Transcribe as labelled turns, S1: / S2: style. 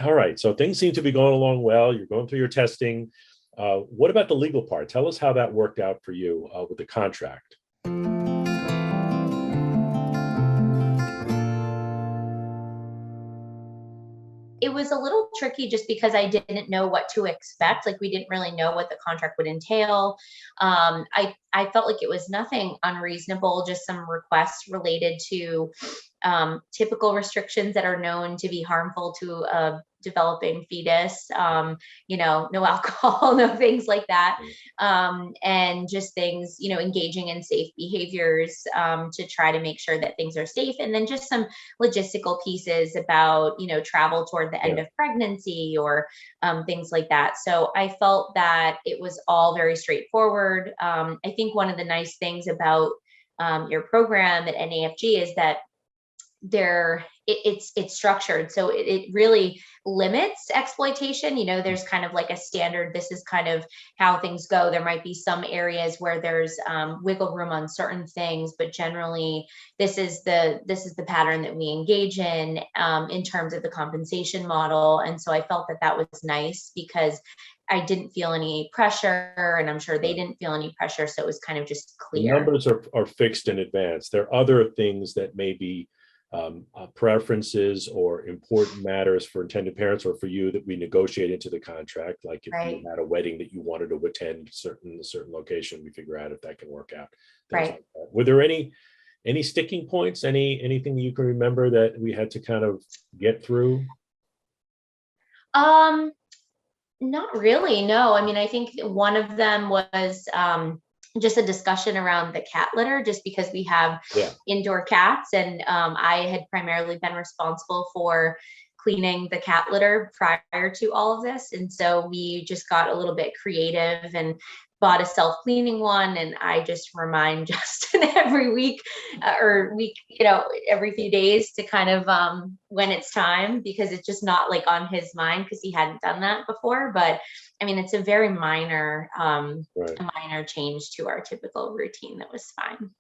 S1: All right. So things seem to be going along well. You're going through your testing. What about the legal part? Tell us how that worked out for you with the contract.
S2: It was a little tricky just because I didn't know what to expect. Like we didn't really know what the contract would entail. I felt like it was nothing unreasonable, just some requests related to typical restrictions that are known to be harmful to a developing fetus. No alcohol, no things like that, and just things, engaging in safe behaviors to try to make sure that things are safe, and then just some logistical pieces about travel toward the end
S1: Yeah.
S2: of pregnancy or things like that. So I felt that it was all very straightforward. I think one of the nice things about your program at NAFG is that it's structured, so it really limits exploitation. There's kind of like a standard, this is kind of how things go. There might be some areas where there's wiggle room on certain things, but generally this is the pattern that we engage in terms of the compensation model. And so I felt that that was nice because I didn't feel any pressure, and I'm sure they
S1: Right.
S2: didn't feel any pressure, so it was kind of just
S1: The
S2: clear.
S1: numbers are fixed in advance. There are other things that may be preferences or important matters for intended parents or for you that we negotiate into the contract. Like if you
S2: Right.
S1: had a wedding that you wanted to attend a certain location, we figure out if that can work out. Things
S2: Right.
S1: like that. Were there any sticking points? Anything you can remember that we had to kind of get through?
S2: um Not really, no. I mean, I think one of them was just a discussion around the cat litter, just because we have
S1: Yeah.
S2: indoor cats, and I had primarily been responsible for cleaning the cat litter prior to all of this. And so we just got a little bit creative and bought a self-cleaning one, and I just remind Justin every week, or week, every few days, to kind of when it's time, because it's just not like on his mind because he hadn't done that before. But I mean, it's a very minor
S1: Right.
S2: a minor change to our typical routine that was fine.